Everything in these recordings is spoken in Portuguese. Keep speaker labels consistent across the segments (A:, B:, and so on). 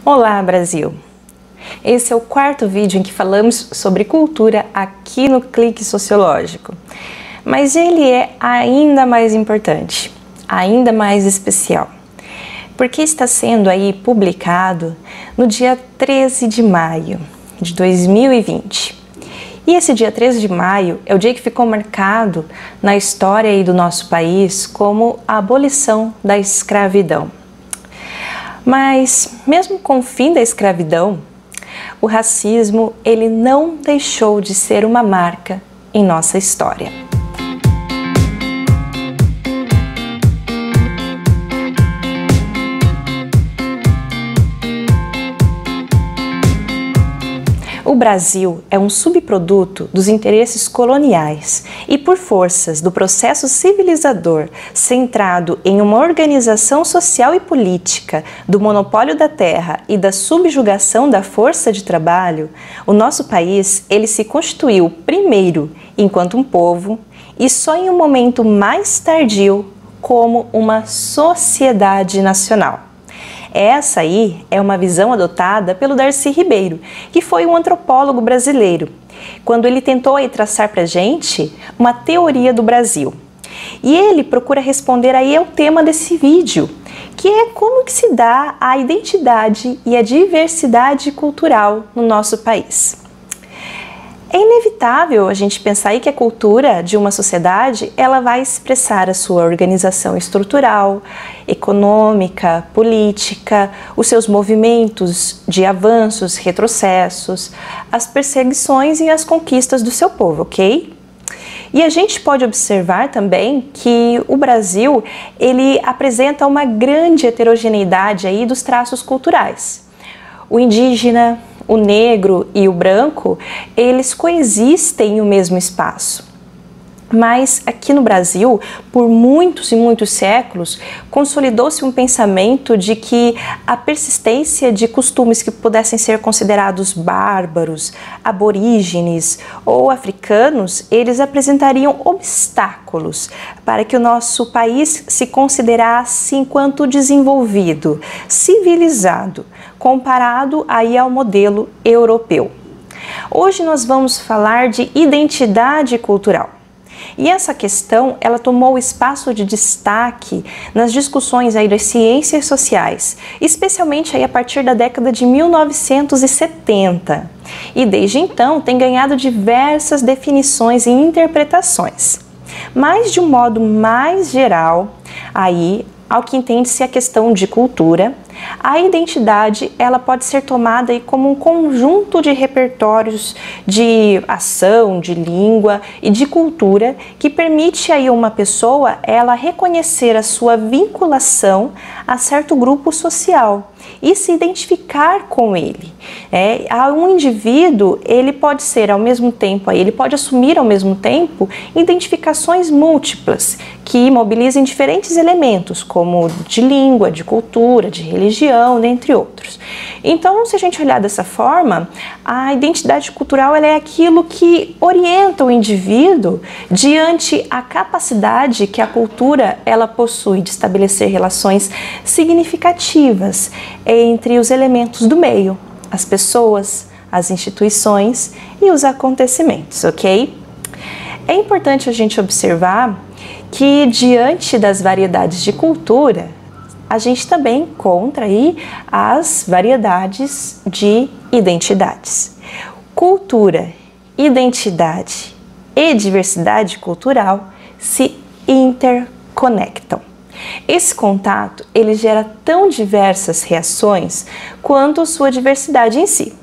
A: Olá, Brasil! Esse é o quarto vídeo em que falamos sobre cultura aqui no Clique Sociológico. Mas ele é ainda mais importante, ainda mais especial, porque está sendo aí publicado no dia 13 de maio de 2020. E esse dia 13 de maio é o dia que ficou marcado na história aí do nosso país como a abolição da escravidão. Mas, mesmo com o fim da escravidão, o racismo ele não deixou de ser uma marca em nossa história. O Brasil é um subproduto dos interesses coloniais e por forças do processo civilizador centrado em uma organização social e política do monopólio da terra e da subjugação da força de trabalho, o nosso país ele se constituiu primeiro enquanto um povo e só em um momento mais tardio como uma sociedade nacional. Essa aí é uma visão adotada pelo Darcy Ribeiro, que foi um antropólogo brasileiro, quando ele tentou aí traçar para a gente uma teoria do Brasil. E ele procura responder aí ao tema desse vídeo, que é como que se dá a identidade e a diversidade cultural no nosso país. É inevitável a gente pensar aí que a cultura de uma sociedade ela vai expressar a sua organização estrutural, econômica, política, os seus movimentos de avanços, retrocessos, as perseguições e as conquistas do seu povo, ok? E a gente pode observar também que o Brasil ele apresenta uma grande heterogeneidade aí dos traços culturais. O indígena, o negro e o branco, eles coexistem em um mesmo espaço. Mas aqui no Brasil, por muitos e muitos séculos, consolidou-se um pensamento de que a persistência de costumes que pudessem ser considerados bárbaros, aborígenes ou africanos, eles apresentariam obstáculos para que o nosso país se considerasse enquanto desenvolvido, civilizado, comparado aí ao modelo europeu. Hoje nós vamos falar de identidade cultural. E essa questão, ela tomou espaço de destaque nas discussões aí das ciências sociais, especialmente aí a partir da década de 1970. E desde então tem ganhado diversas definições e interpretações. Mas de um modo mais geral, aí ao que entende-se a questão de cultura, a identidade ela pode ser tomada aí como um conjunto de repertórios de ação, de língua e de cultura que permite aí uma pessoa ela reconhecer a sua vinculação a certo grupo social e se identificar com ele. Um indivíduo ele pode ser ao mesmo tempo, ele pode assumir ao mesmo tempo identificações múltiplas que mobilizem diferentes elementos como de língua, de cultura, de religião, dentre outros. Então, se a gente olhar dessa forma, a identidade cultural ela é aquilo que orienta o indivíduo diante a capacidade que a cultura ela possui de estabelecer relações significativas entre os elementos do meio, as pessoas, as instituições e os acontecimentos, ok? É importante a gente observar que diante das variedades de cultura, a gente também encontra aí as variedades de identidades. Cultura, identidade e diversidade cultural se interconectam. Esse contato ele gera tão diversas reações quanto sua diversidade em si.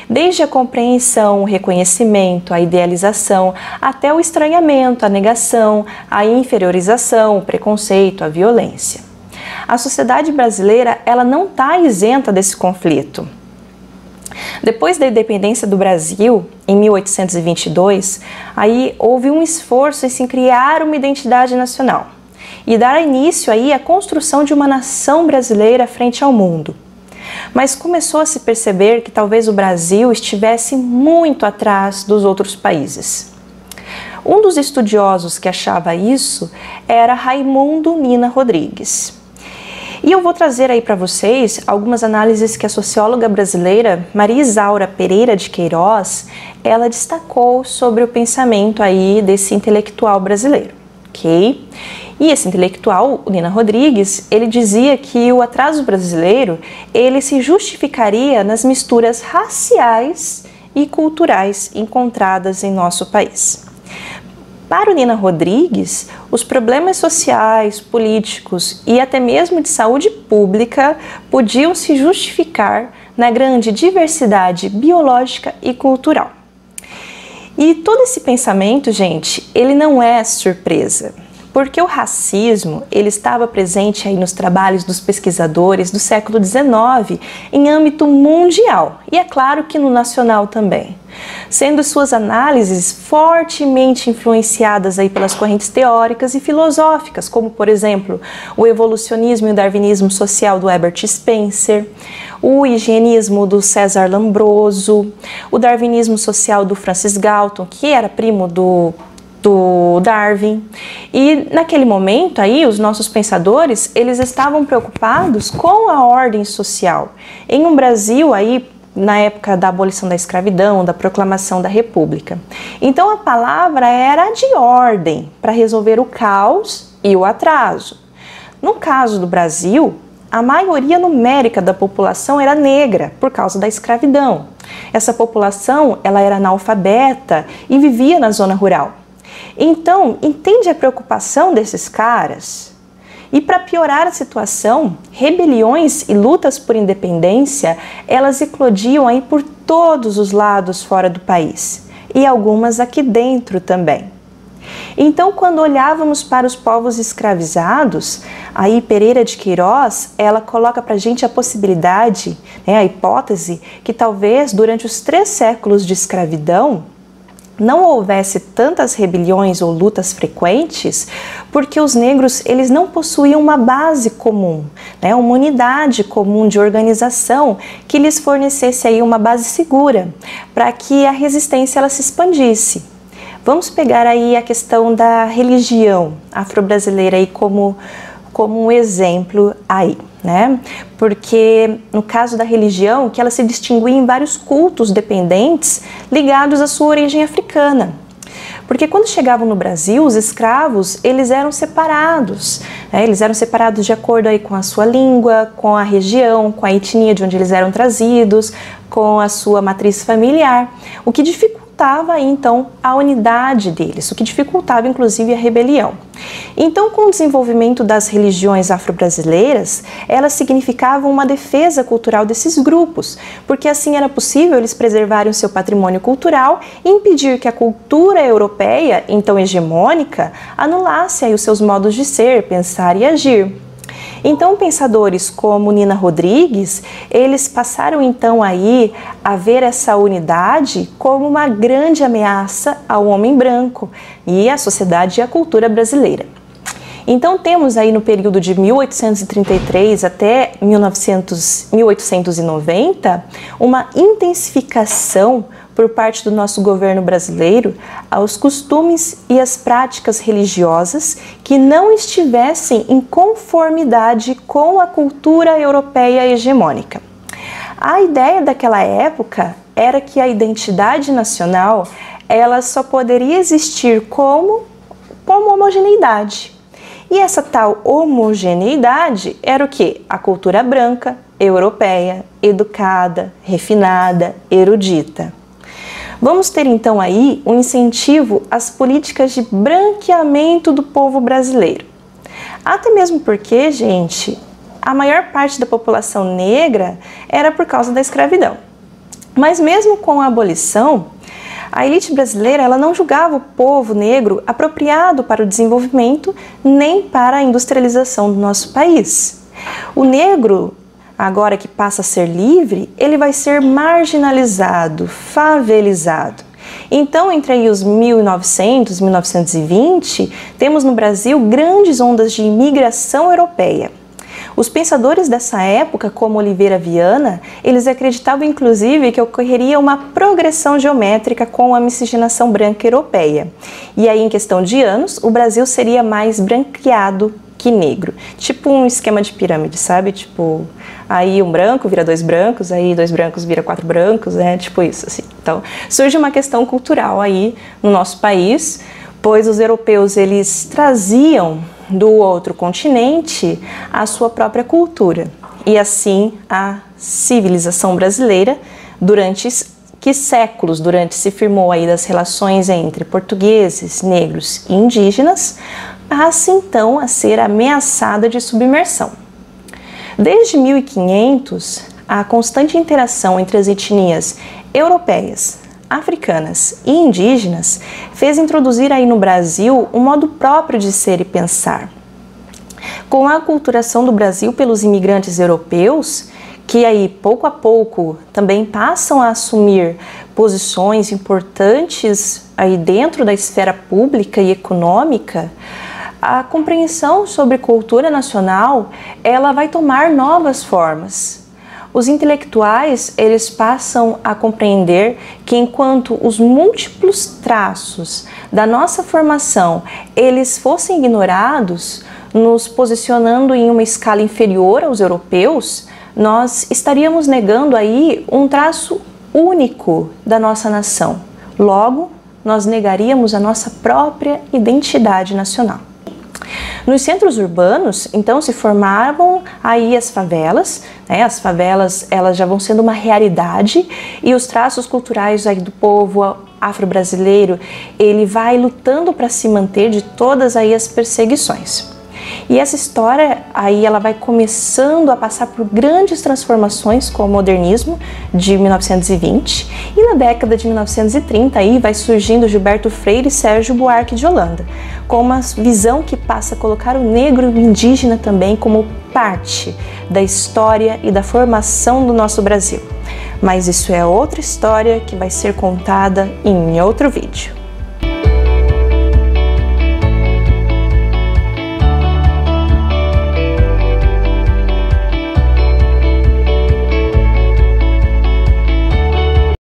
A: Desde a compreensão, o reconhecimento, a idealização, até o estranhamento, a negação, a inferiorização, o preconceito, a violência. A sociedade brasileira ela não está isenta desse conflito. Depois da independência do Brasil, em 1822, aí houve um esforço em se criar uma identidade nacional e dar início aí à construção de uma nação brasileira frente ao mundo. Mas começou a se perceber que talvez o Brasil estivesse muito atrás dos outros países. Um dos estudiosos que achava isso era Raimundo Nina Rodrigues. E eu vou trazer aí para vocês algumas análises que a socióloga brasileira Maria Isaura Pereira de Queiroz, ela destacou sobre o pensamento aí desse intelectual brasileiro, ok? E esse intelectual, o Nina Rodrigues, ele dizia que o atraso brasileiro, ele se justificaria nas misturas raciais e culturais encontradas em nosso país. Para o Nina Rodrigues, os problemas sociais, políticos e até mesmo de saúde pública podiam se justificar na grande diversidade biológica e cultural. E todo esse pensamento, gente, ele não é surpresa, porque o racismo ele estava presente aí nos trabalhos dos pesquisadores do século XIX em âmbito mundial e é claro que no nacional também, sendo suas análises fortemente influenciadas aí pelas correntes teóricas e filosóficas, como por exemplo o evolucionismo e o darwinismo social do Herbert Spencer, o higienismo do César Lombroso, o darwinismo social do Francis Galton, que era primo do Darwin. E naquele momento aí os nossos pensadores eles estavam preocupados com a ordem social em um Brasil aí na época da abolição da escravidão, da proclamação da República. Então a palavra era de ordem para resolver o caos e o atraso. No caso do Brasil, a maioria numérica da população era negra por causa da escravidão. Essa população ela era analfabeta e vivia na zona rural. Então, entende a preocupação desses caras? E para piorar a situação, rebeliões e lutas por independência, elas eclodiam aí por todos os lados fora do país, e algumas aqui dentro também. Então, quando olhávamos para os povos escravizados, aí Pereira de Queiroz, ela coloca para a gente a possibilidade, a hipótese, que talvez durante os 3 séculos de escravidão, não houvesse tantas rebeliões ou lutas frequentes, porque os negros eles não possuíam uma base comum, uma unidade comum de organização que lhes fornecesse aí uma base segura para que a resistência ela se expandisse. Vamos pegar aí a questão da religião afro-brasileira aí como um exemplo aí, Porque no caso da religião, que ela se distinguia em vários cultos dependentes ligados à sua origem africana. Porque quando chegavam no Brasil, os escravos, eles eram separados, eles eram separados de acordo aí com a sua língua, com a região, com a etnia de onde eles eram trazidos, com a sua matriz familiar, o que dificultava então a unidade deles, o que dificultava inclusive a rebelião. Então, com o desenvolvimento das religiões afro-brasileiras, elas significavam uma defesa cultural desses grupos, porque assim era possível eles preservarem o seu patrimônio cultural e impedir que a cultura europeia, então hegemônica, anulasse aí os seus modos de ser, pensar e agir. Então, pensadores como Nina Rodrigues, eles passaram então aí a ver essa unidade como uma grande ameaça ao homem branco e à sociedade e à cultura brasileira. Então, temos aí no período de 1833 até 1890 uma intensificação por parte do nosso governo brasileiro aos costumes e às práticas religiosas que não estivessem em conformidade com a cultura europeia hegemônica. A ideia daquela época era que a identidade nacional ela só poderia existir como homogeneidade. E essa tal homogeneidade era o quê? A cultura branca, europeia, educada, refinada, erudita. Vamos ter então aí um incentivo às políticas de branqueamento do povo brasileiro. Até mesmo porque, gente, a maior parte da população negra era por causa da escravidão. Mas mesmo com a abolição, a elite brasileira ela não julgava o povo negro apropriado para o desenvolvimento nem para a industrialização do nosso país. O negro, agora que passa a ser livre, ele vai ser marginalizado, favelizado. Então, entre aí os 1900 e 1920, temos no Brasil grandes ondas de imigração europeia. Os pensadores dessa época, como Oliveira Viana, eles acreditavam inclusive que ocorreria uma progressão geométrica com a miscigenação branca europeia. E aí, em questão de anos, o Brasil seria mais branqueado que negro. Tipo um esquema de pirâmide, sabe? Tipo, aí um branco vira 2 brancos, aí 2 brancos vira 4 brancos, né? Tipo isso, assim. Então, surge uma questão cultural aí no nosso país, pois os europeus, eles traziam do outro continente a sua própria cultura. E assim, a civilização brasileira, durante séculos se firmou aí das relações entre portugueses, negros e indígenas, passa então a ser ameaçada de submersão. Desde 1500, a constante interação entre as etnias europeias, africanas e indígenas fez introduzir aí no Brasil um modo próprio de ser e pensar. Com a aculturação do Brasil pelos imigrantes europeus, que aí pouco a pouco também passam a assumir posições importantes aí dentro da esfera pública e econômica, a compreensão sobre cultura nacional, ela vai tomar novas formas. Os intelectuais, eles passam a compreender que enquanto os múltiplos traços da nossa formação, eles fossem ignorados, nos posicionando em uma escala inferior aos europeus, nós estaríamos negando aí um traço único da nossa nação. Logo, nós negaríamos a nossa própria identidade nacional. Nos centros urbanos, então, se formavam aí as favelas, né? As favelas, elas já vão sendo uma realidade e os traços culturais aí do povo afro-brasileiro, ele vai lutando para se manter de todas aí as perseguições. E essa história aí ela vai começando a passar por grandes transformações com o modernismo de 1920 e na década de 1930 aí vai surgindo Gilberto Freire e Sérgio Buarque de Holanda, com uma visão que passa a colocar o negro e o indígena também como parte da história e da formação do nosso Brasil. Mas isso é outra história que vai ser contada em outro vídeo.